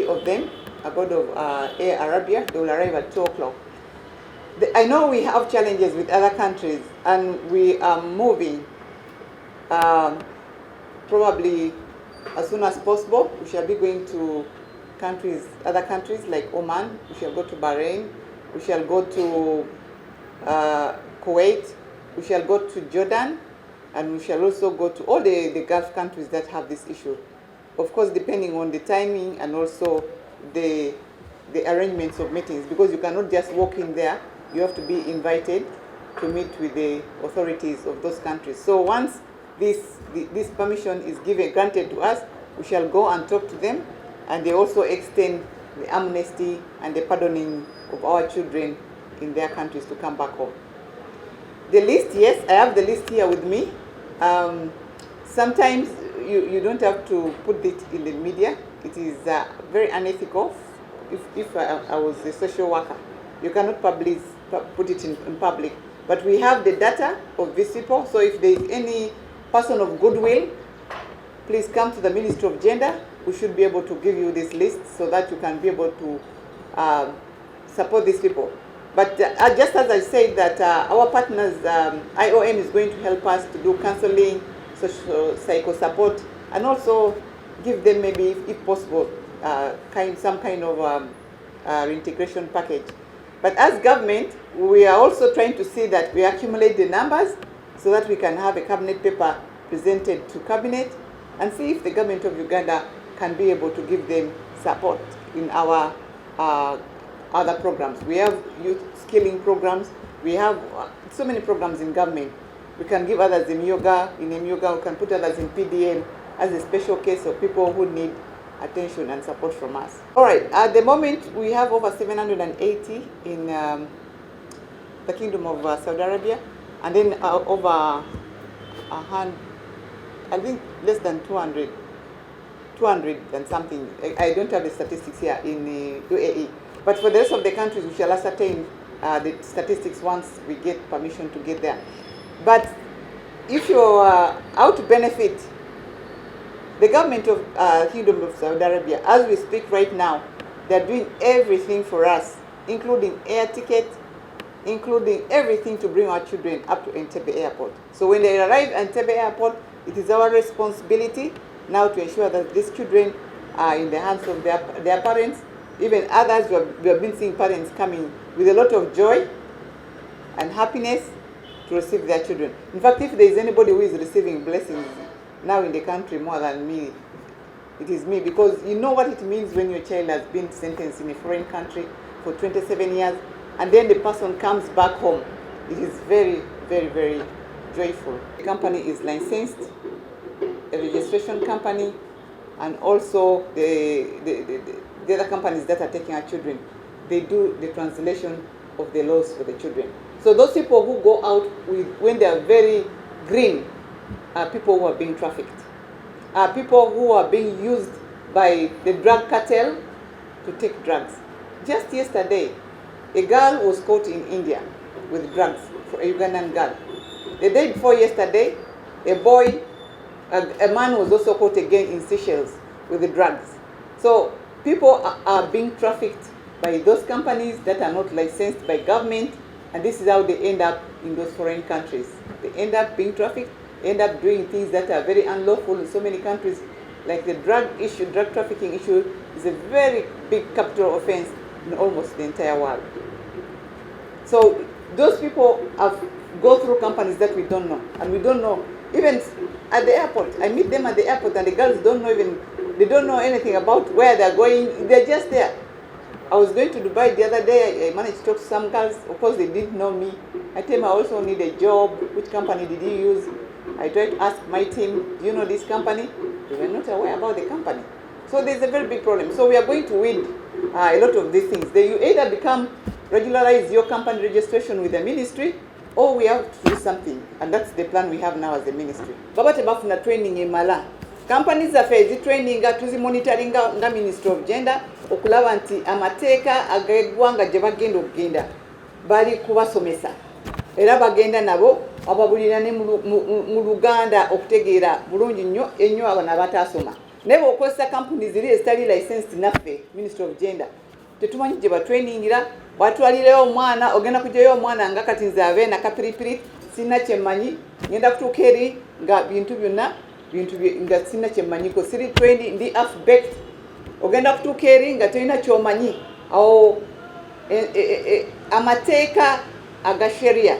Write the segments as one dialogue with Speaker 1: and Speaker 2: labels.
Speaker 1: of them aboard of Air Arabia. They will arrive at 2 o'clock. I know we have challenges with other countries, and we are moving probably as soon as possible. We shall be going to other countries like Oman. We shall go to Bahrain. We shall go to Kuwait. We shall go to Jordan, and we shall also go to all the Gulf countries that have this issue. Of course, depending on the timing and also the arrangements of meetings, because you cannot just walk in there. You have to be invited to meet with the authorities of those countries. So once this permission is granted to us, we shall go and talk to them, and they also extend the amnesty and the pardoning of our children in their countries to come back home. The list, yes, I have the list here with me. Sometimes you don't have to put it in the media. It is very unethical. If I was a social worker, you cannot put it in public. But we have the data of these people. So if there is any person of goodwill, please come to the Ministry of Gender. We should be able to give you this list so that you can be able to support these people. But just as I said that our partners, IOM is going to help us to do counseling, social psycho support, and also give them maybe, if possible, some kind of reintegration package. But as government, we are also trying to see that we accumulate the numbers so that we can have a cabinet paper presented to cabinet and see if the government of Uganda can be able to give them support in our other programs. We have youth skilling programs. We have so many programs in government. We can give others in yoga. In yoga, we can put others in PDM as a special case of people who need attention and support from us. All right, at the moment, we have over 780 in the Kingdom of Saudi Arabia, and then over I think less than 200 and something. I don't have the statistics here in the UAE. But for the rest of the countries, we shall ascertain the statistics once we get permission to get there. But if you're out to benefit, the government of Kingdom of Saudi Arabia, as we speak right now, they're doing everything for us, including air ticket, including everything to bring our children up to Entebbe Airport. So when they arrive at Entebbe Airport, it is our responsibility now to ensure that these children are in the hands of their parents. Even others, we have been seeing parents coming with a lot of joy and happiness to receive their children. In fact, if there is anybody who is receiving blessings now in the country more than me, it is me, because you know what it means when your child has been sentenced in a foreign country for 27 years and then the person comes back home. It is very, very, very joyful. The company is licensed, a registration company, and also the other companies that are taking our children, they do the translation of the laws for the children. So those people who go out when they are very green are people who are being trafficked, are people who are being used by the drug cartel to take drugs. Just yesterday, a girl was caught in India with drugs, a Ugandan girl. The day before yesterday, a man was also caught again in Seychelles with the drugs. So people are being trafficked by those companies that are not licensed by government, and this is how they end up in those foreign countries. They end up being trafficked, end up doing things that are very unlawful in so many countries. Like the drug trafficking issue is a very big capital offense in almost the entire world. So those people go through companies that we don't know, and we don't know. Even at the airport, I meet them at the airport, and the girls don't know anything about where they're going. They're just there. I was going to Dubai the other day. I managed to talk to some girls. Of course, they didn't know me. I told them I also need a job. Which company did you use? I tried to ask my team, do you know this company? They were not aware about the company. So there's a very big problem. So we are going to weed a lot of these things. You either regularize your company registration with the ministry, or we have to do something. And that's the plan we have now as a ministry. Babate bafuna training in Mala. Companies affairs training tuzi monitoring nga Ministry of Gender okulaba nti amateeka agegwanga gye bagenda okugenda bali kubasomesa era bagenda nabo ababulira ne mu Luganda okutegeera bulungi nnyo abo n'abatasoma. naye bw'okozesa kampuni ziri ezitali licensed naffe Ministry of Gender tetumanyi gye batwainingira batwalireyo omwana ogenda kujjayo omwana nga kati nze abe nakapiripiri sirina kyemmanyi ngenda kutuuka eri nga bintu byonna nga sirina kyemmanyiko siri trained ndi half baked ogenda kutuuka eri nga tolina kyomanyi awo amateeka aga sheria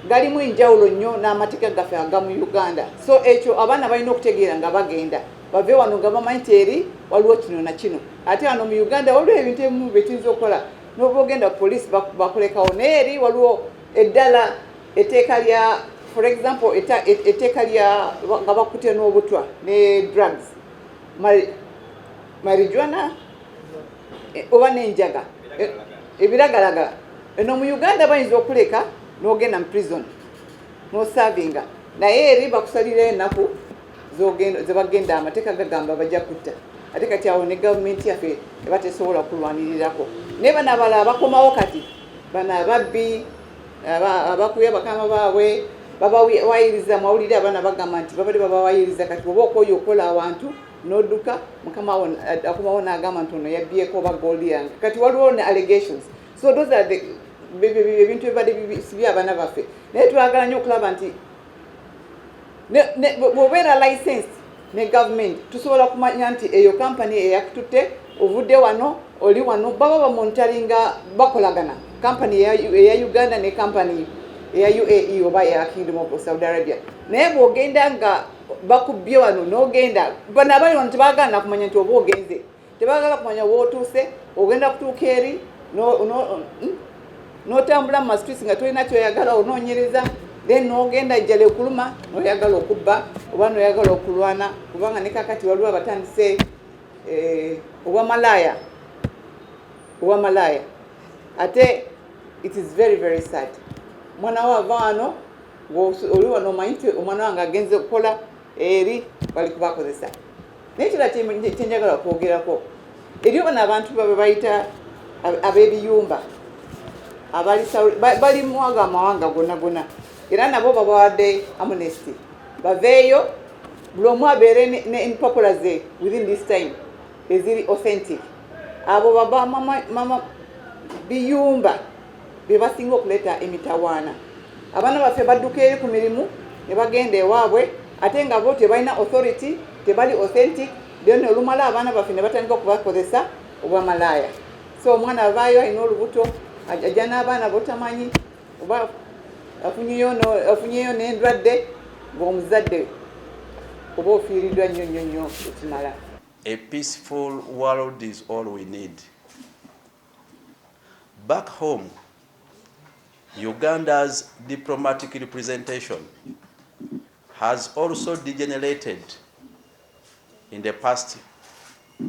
Speaker 1: galimu enjawulo nnyo n'amateeka gaffe agamu Uganda so ekyo abaana balina okutegeera nga bagenda bave wano nga bamanyi nti eri waliwo kino na kino ate wano mu Uganda waliwo ebintu ebimu byetuyinza okukola n'oba ogenda poliisi bakulekawo naye eri waliwo eddala etteeka lya for example etteeka lya nga bakute n'obutwa ne drugs marijuana oba n'enjaga ebiragalagala eno mu Uganda bayinza okuleka n'ogenda mu prison n'osavinga naye eri bakusalira ennaku ze bagenda amateeka gagamba bajja kutta ate kati awo ne gavumenti yaffe eba tesobola kulwanirirako naye bano abalala bakomawo kati bano ababbi abakuya bakama baabwe babawayiriza mawulire abaana bagamba nti babadde babawayiriza kati oba okoyo okola awantu n'odduka mukama akomawo n'agamba nti ono yabbyeko oba gold yange kati waliwo ne allegations so those are the ebintu ebibadde sibi abaana baffe naye twagala nnyo okulaba nti bw'obeera license ne gavumenti tusobola kumanya nti eyo kampani eyakututte ovudde wano oli wano baba bamonitaringa bakolagana kampani eya Uganda ne kampani eya UAE oba eya Kingdom of Saudi Arabia naye bw'ogenda nga bakubbye wano n'ogenda bano abali wano tebaagala nakumanya nti oba ogenze tebaagala kumanya wootuuse ogenda kutuuka eri n'otambula mu masitwisi nga tolina kyoyagala onoonyereza then n'ogenda ejjala okuluma n'oyagala okubba oba n'oyagala okulwana kubanga ne kakati waliwo abatandise obwamalaaya ate it is very very sad mwana wo ava wano oli wano omanyi nti omwana wange agenze okukola eri bali kubakozesa naye kira kyenjagala okwogerako eri bano abantu babe bayita ab'ebiyumba bali muwaga amawanga gonna era nabo babawadde amnesty baveeyo buli omu abeere ne popular ze within this time eziri authentic abo baba mama biyumba bebasinga okuleeta emitawaana abaana baffe badduka eri ku mirimu ne bagenda ewaabwe ate nga bo tebalina authority tebali authentic then olumala abaana baffe ne batandika okubakozesa obwamalaaya so omwana avaayo alina olubuto ajja n'abaana botamanyi oba afunyeyo n'endwadde ng'omuzadde oba ofiiriddwa nnyo ekimala.
Speaker 2: A peaceful world is all we need. Back home, Uganda's diplomatic representation has also degenerated in the past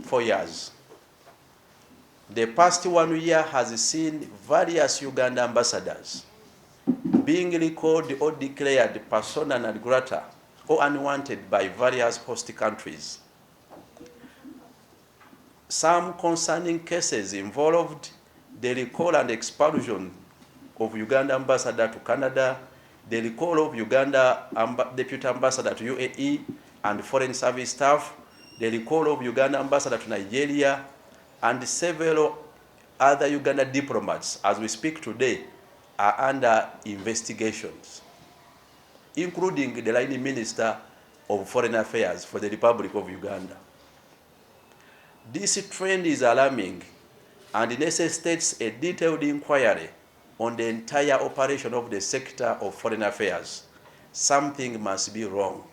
Speaker 2: 4 years. The past 1 year has seen various Uganda ambassadors being recalled or declared persona non grata or unwanted by various host countries. Some concerning cases involved the recall and expulsion of Uganda ambassador to Canada, the recall of Uganda deputy ambassador to UAE and foreign service staff, the recall of Uganda ambassador to Nigeria, and several other Uganda diplomats, as we speak today, are under investigations, including the line Minister of Foreign Affairs for the Republic of Uganda. This trend is alarming and necessitates a detailed inquiry on the entire operation of the sector of foreign affairs. Something must be wrong.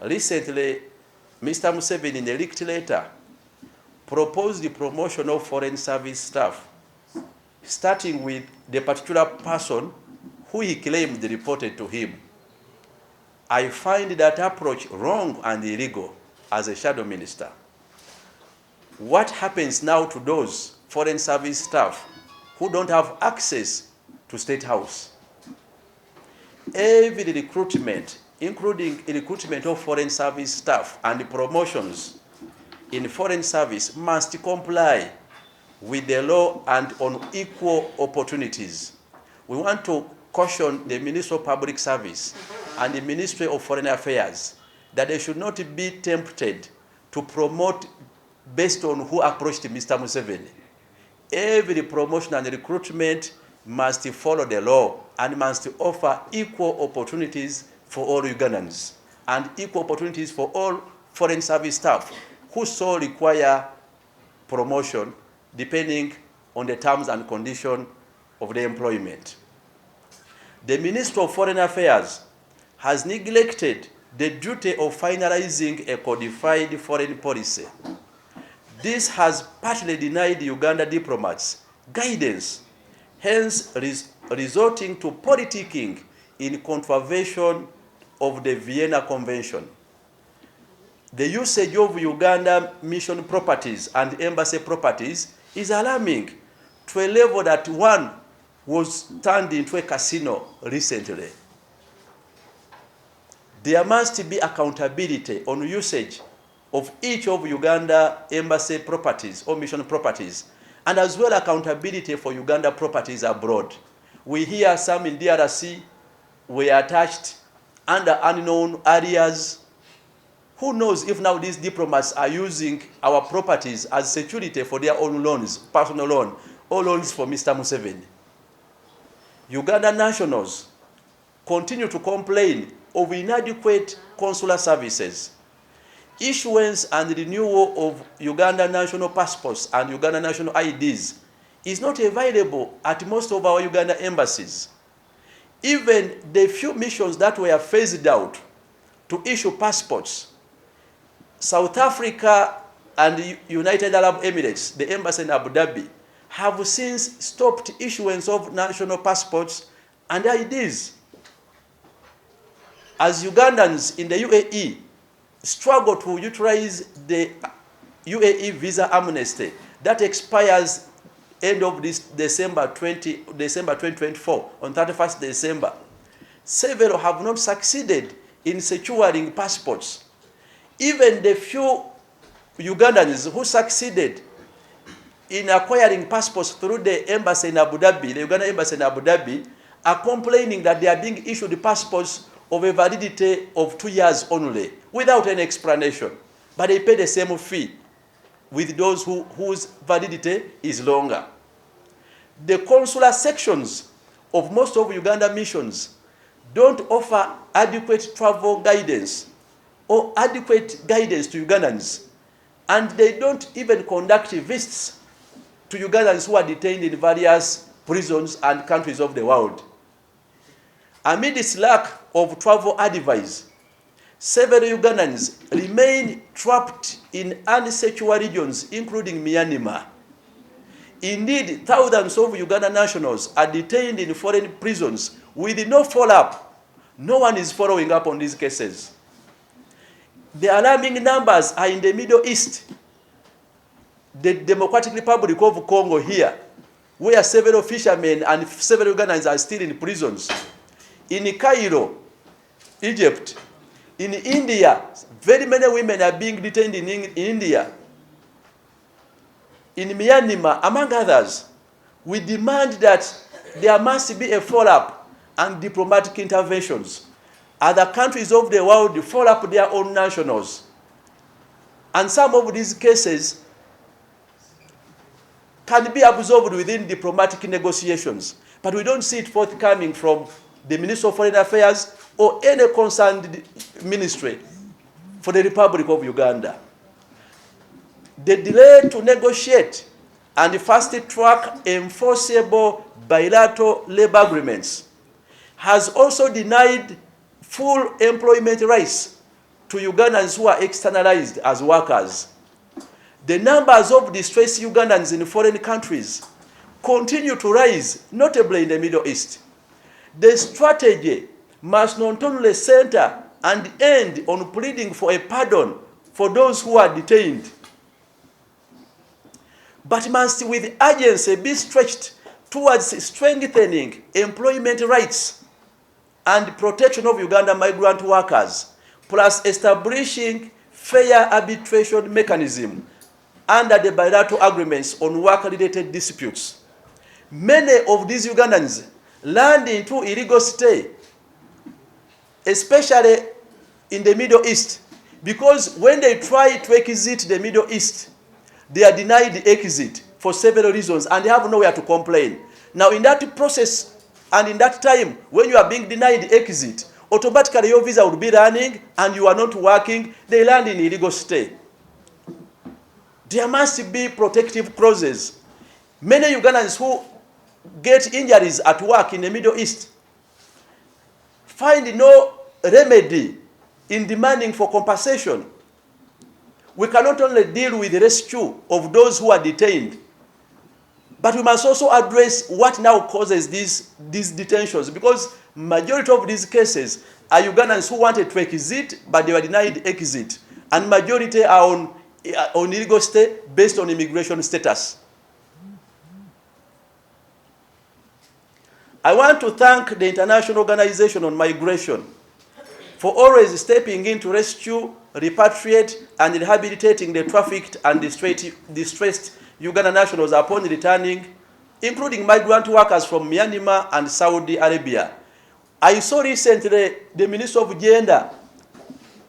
Speaker 2: Recently, Mr. Museveni, in a leaked letter, proposed the promotion of foreign service staff, starting with the particular person who he claimed reported to him. I find that approach wrong and illegal as a shadow minister. What happens now to those foreign service staff who don't have access to State House? Every recruitment, including recruitment of foreign service staff and promotions in foreign service, must comply with the law and on equal opportunities. We want to caution the Ministry of Public Service and the Ministry of Foreign Affairs that they should not be tempted to promote based on who approached Mr. Museveni. Every promotion and recruitment must follow the law and must offer equal opportunities for all Ugandans and equal opportunities for all foreign service staff who so require promotion depending on the terms and conditions of the employment. The Minister of Foreign Affairs has neglected the duty of finalizing a codified foreign policy. This has partly denied Uganda diplomats guidance, hence resorting to politicking in contravention of the Vienna Convention. The usage of Uganda mission properties and embassy properties is alarming to a level that one was turned into a casino recently. There must be accountability on usage of each of Uganda embassy properties or mission properties, and as well accountability for Uganda properties abroad. We hear some in DRC were attached under unknown areas. Who knows if now these diplomats are using our properties as security for their own loans, personal loan, or loans for Mr. Museveni. Uganda nationals continue to complain of inadequate consular services. Issuance and renewal of Uganda national passports and Uganda national IDs is not available at most of our Uganda embassies. Even the few missions that were phased out to issue passports, South Africa and the United Arab Emirates, the embassy in Abu Dhabi, have since stopped issuance of national passports and IDs. As Ugandans in the UAE struggle to utilize the UAE visa amnesty that expires end of this December 2024, on 31st December, several have not succeeded in securing passports. Even the few Ugandans who succeeded in acquiring passports through the embassy in Abu Dhabi, the Uganda embassy in Abu Dhabi, are complaining that they are being issued passports of a validity of 2 years only, without any explanation. But they pay the same fee with those whose validity is longer. The consular sections of most of Uganda missions don't offer adequate travel guidance or adequate guidance to Ugandans, and they don't even conduct visits to Ugandans who are detained in various prisons and countries of the world. Amid this lack of travel advice, several Ugandans remain trapped in unsecure regions, including Myanmar. Indeed, thousands of Uganda nationals are detained in foreign prisons with no follow-up. No one is following up on these cases. The alarming numbers are in the Middle East, the Democratic Republic of Congo here, where several fishermen and several Ugandans are still in prisons. In Cairo, Egypt, in India, very many women are being detained in India. In Myanmar, among others. We demand that there must be a follow-up and diplomatic interventions. Other countries of the world follow up their own nationals. And some of these cases can be absorbed within diplomatic negotiations. But we don't see it forthcoming from the Minister of Foreign Affairs or any concerned ministry for the Republic of Uganda. The delay to negotiate and fast-track enforceable bilateral labor agreements has also denied full employment rights to Ugandans who are externalized as workers. The numbers of distressed Ugandans in foreign countries continue to rise, notably in the Middle East. The strategy must not only center and end on pleading for a pardon for those who are detained, but must with urgency be stretched towards strengthening employment rights and protection of Uganda migrant workers, plus establishing fair arbitration mechanism under the bilateral agreements on work-related disputes. Many of these Ugandans land into illegal stay, especially in the Middle East, because when they try to exit the Middle East, they are denied the exit for several reasons, and they have nowhere to complain. Now, in that process and in that time, when you are being denied the exit, automatically your visa will be running and you are not working, they land in illegal stay. There must be protective clauses. Many Ugandans who get injuries at work in the Middle East find no remedy in demanding for compensation. We cannot only deal with the rescue of those who are detained, but we must also address what now causes these detentions, because majority of these cases are Ugandans who wanted to exit, but they were denied exit, and majority are on illegal stay based on immigration status. I want to thank the International Organization on Migration for always stepping in to rescue, repatriate, and rehabilitating the trafficked and distressed Ugandan nationals upon returning, including migrant workers from Myanmar and Saudi Arabia. I saw recently the Minister of Gender